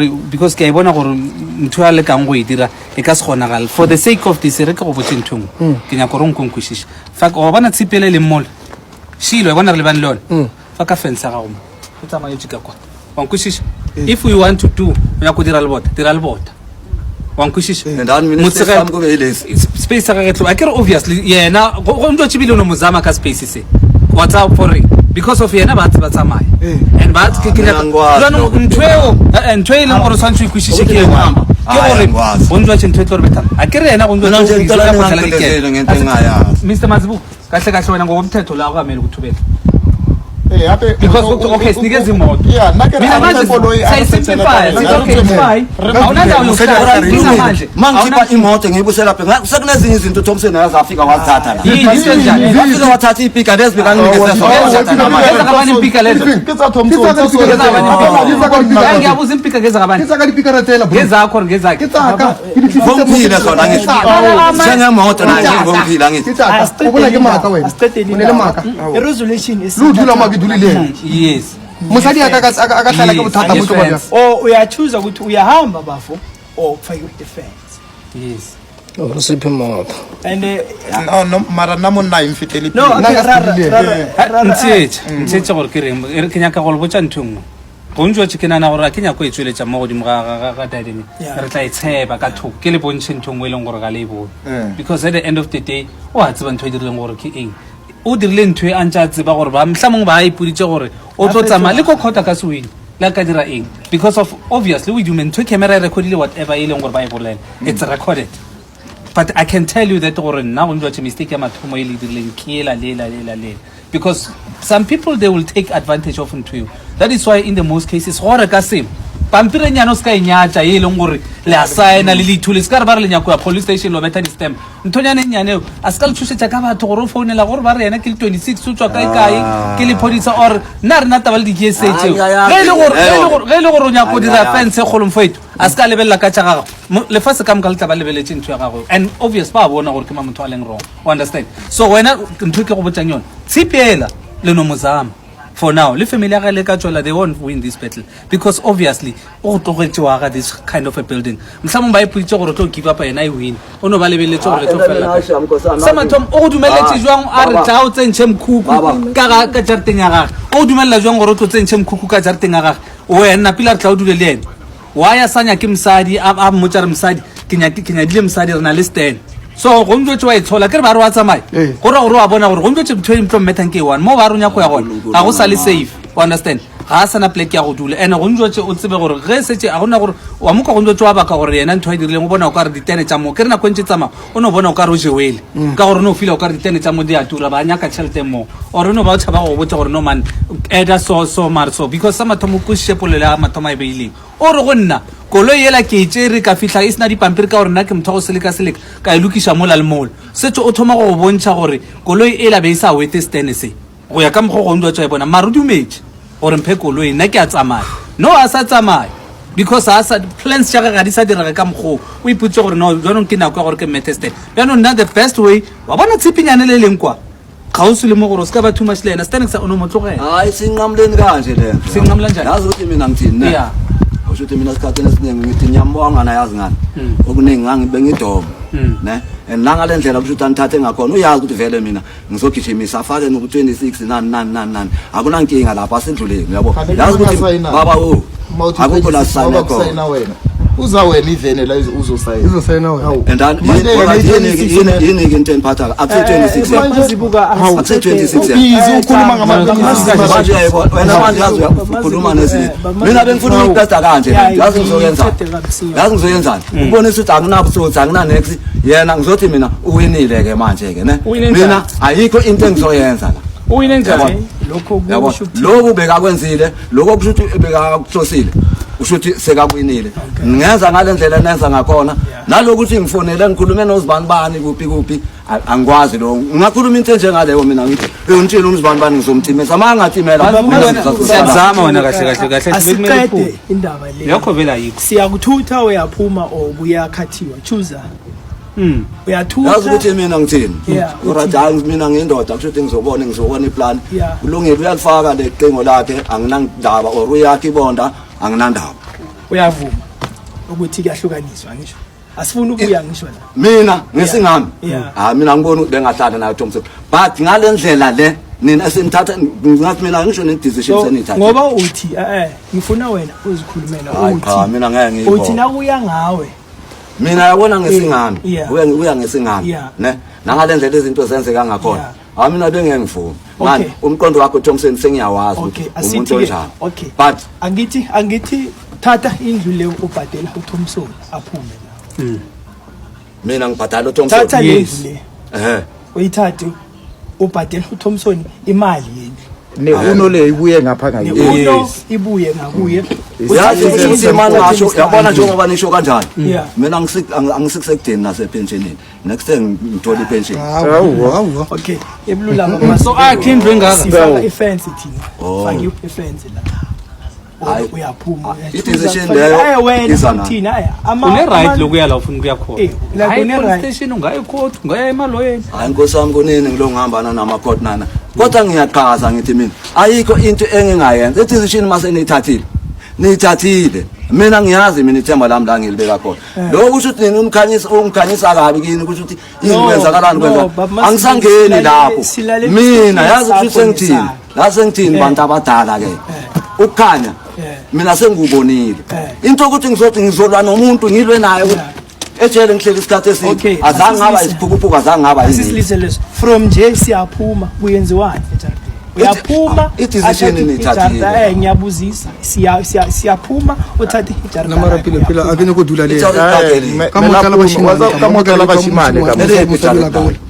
gore because ke bona gore ntho ya le kang go itira e ka se kgonagal for the sake of this re ke go botse nthong ke nya gore nkonkwishisha fa go bona tsipele le mmole shilo bona re le ban lona fa ka fence ga go tsa ma yetsi ka kwa wa nkwishisha if we want to do ya go dira le bota wa nkwishisha ndani go be space ga retlo akere obviously yena go ntlo tshibile no mozama ka space se what's up for it because of yena ba tsamaya and ba ke lona ntwe ile gore santse ikwishishe ke ngamba ke gore go ntlo tshentwe tlo re beta akere yena go ntlo Mr. Mazibu kahle wena ngokomthetho la akamele ukuthubela because okay sinikeza imoto mina manje simplify mangikhipha imoto ngiyibusela lapha sekunezinye izinto Thompson ayazafika wazithatha la yini wathatha ipika lesibika ngeza kabani ipika lezo ngeza Thompson ngiyabuza impika ngeza kabani ipika ratela ngeza akho ngeza ngomphila zona ngithi sengemoto naye ngomphila ngithi ubona ke maka wena unele maka resolution is yes musadi akahlala ke bothata motho ba bya uyachoose ukuthi uyahamba bafo or fake defense yes siphe moto and no mara namo nna imfiteli ntse gore ke re ke nya ka go botsa nthong go ntse tshikena na gore ke nya go etsweletsa mo godimo ga dadimi re tla itsheba ka thoko ke le bontshe nthong e leng gore ga le bo because at the end of the day o a tseba ntho e dirileng gore ke eng o dirile ntho e antsa tseba gore ba mhlamong ba ipuditse gore o tlo tsama le go khota ka swing la ka dira eng because of obviously we do ntho camera recordile whatever e leng gore ba e bolela it's recorded but I can tell you that gore nna go ntse mistake ya mathomo e le dirileng ke lela because some people they will take advantage of into you. That is why in the most cases gore ka same pampire nyano ska inyatsa e leng gore le assigna le lithule ska re ba re lenya go ya police station lo beta di stamp nthonyane nyane a ska le thusetsa ka batho gore o founela gore ba re yena ke 26 o tswa kae ke le polisa or nna re nata ba le di gsetse ge le gore o nya go dira fence go lomfeto a ska lebella ka tsa gago le fa se ka mka le tla ba lebeletse ntho ya gago and obvious ba bona gore ke ma motho a leng wrong understand so wena ntho ke go botsang yona tsipela le no mozama for now le family ya le ka tswela they won't win this battle because obviously o tlogetse wa ga this kind of a building mhlamo ba iputse gore tlo give up yena I win o no ba lebeletse gore tlo fela sama tom o dumeletse jwang a re tla o tsentse mkhukhu ka jarteng ya gagwe o dumella jwang gore o tlo tsentse mkhukhu ka jarteng ya gagwe wena pila re tla o dule le yena wa ya sanya ke msadi a motsara msadi ke nya dile msadi rena le stand so go ntse wa itshola ke re ba re wa tsamaya gore wa bona gore go ntse ntho e mplo metan ke one mo ba runya go ya gona ga go sa le safe you understand ga sana plek ya go dula ene go ntse o tsebe gore ge setse a gona gore wa moka go ntse wa baka gore yena ntho e dirileng o bona o ka re ditene tsa mo ke re na kwentse tsama o no bona o ka re o jewele ka gore no feel o ka re ditene tsa mo di a tura ba nya ka tšhelete mo or no ba tshaba go botsa gore no man eda so mar so because sama thomo go shepolele a mathoma e beileng o re go nna koloi yela ke tsere ka fihla isna di pampiri ka gore nna ke mtho go seleka ka ilukisha mola le mola setse o thoma go bontsha gore koloi e la be isa wete stand se go ya ka mgo go ndo tswa e bona marudumetse gore mphe koloi nna ke a tsamaya no a sa tsamaya because asa plans tsa ga di sa dira ka mgo o iputse gore no jwanong ke nako gore ke meteste yano nna the best way wa bona tsipinyane le leng kwa khausu le mo gore ska ba too much lena standing sa ono motlogela hayi sinqamleni kanje le sinqamla njani yazi ukuthi mina ngithini ne yeah usho mina isikhathi esiningi ngithi nyambonga na yazi ngani okuningi ngangibe ngidoma ne nanga le ndlela ukuthi anithathe ngakhona uyazi ukuthi vele mina ngizogijimisa afake no 26 nani akunankinga lapha asindluleni uyabo yazi ukuthi baba akukho la sign khona wena uza wena ivene la uzosayina hawu and yini into emphatha up to 26 mazibuka up to 26 bizi ukhuluma manje wena manje yazi ukhuluma nesi mina bengifuna ukupesta kanje yazi ngizoyenzani ubone ukuthi akunabo so akuna next yena ngizothi mina uwinile ke manje ke ne mina ayikho into engizoyenza la uwine njani lokho bekakwenzile lokho kushuthi bekakuhlosile ushuthi sekakwinile ngenza ngalendlela nenza ngakhona nalokuthi ngifonele ngikhulume nozibani kuphi angikwazi lo ngingakhuluma into njengaleyo mina ngithi ngitshela umzibani ngizomthimeza mangathimela siyazama wena kahle asiqede indaba le yakho vela yikho siyakuthutha uyaphuma obuyakhathiwa choose uyathutha yazi ukuthi mina ngithini uraja mina ngindoda kushuthi ngizobona iplan kulungile uyalifaka leqingo lakhe anginandaba or uyakhe ibonda anginandaba uyavuma ukuthi kuyahlukaniswa ngisho asifuni ukuya ngisho la mina ngesingami Yeah. mina ngibona ukuthi bengahlala nayo Thompson but ngalendlela le nina esenithatha ngathi mina ngisho ne decision senithatha ngoba uthi ngifuna wena uzikhulumela hayi cha mina ngeke ngiyibona uthi nakuya ngawe mina yabona ngesingami Yeah. uya ngesingami Yeah. ne nangalendlela izinto zenzeka ngakhona Yeah. mina bengengivumi Okay. manje umqondo wakho Thompson sengiyawazi Okay, ukuthi umuntu asithi-ke, onjani okay. but angithi thatha indlu le ubhadela uThompson aphume la mina ngibhadala uThompson thatha le ndlu le uyithathe ubhadela uThompson imali yendlu Neuno le ibuye ngapha ngayo. uno ibuye ngakuye yazi ukuthi manje ngasho yabona njengoba nisho kanjani Yeah. mina angisisekudeni nasepensionini next time ngithola ipension Hawu. okay ebululama So akhe indlu engaka sifaka ifence thina fake ifence la uyaphuma i-decision leyo wena izana. uthina une right lokuya la ufuna ukuya khona la hayi une police right station ungaya ecourt ungaya emaloyeni hayi nkosi wami kunini ngilongihambana nama-court nana kodwa ngiyaqhaza ngithi mina ayikho into engingayenza i-decision mase niyithathile mina ngiyazi mina ithemba lami la ngilibeka khona lokho kusho ukuthi nina ungikhanyisa kabi kini kusho ukuthi yini kwenzakalani angisangeni lapho mina yazi ukuthi sengithini la sengithini bantu abadala ke ukukhanya mina sengikubonile into ukuthi ngizothi ngizolwa nomuntu ngilwe naye ejele ngihleli isikhathi eside azange ngaba isiphukuphuku azange ngaba yini asisilise leso from nje siyaphuma kuyenziwani uyaphuma i-decision nithathile ngiyabuzisa siyaphuma uthathe ijarida Namara pila akene kodula le. Kamotala bashimane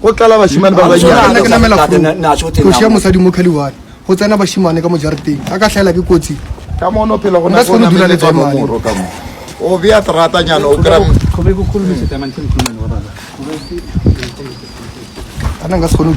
Ko tlala bashimane ba banyana ke namela Kushiya mosadi mo khaliwane. Go tsena bashimane ka mo jareteng. Aka hlala ke kotsi. Ka mono phela gona go na le tsa moro ka mo o bia trata nyana o kra khobe go khulumise tamantle mkhulumeni wa baba Ana nga se khone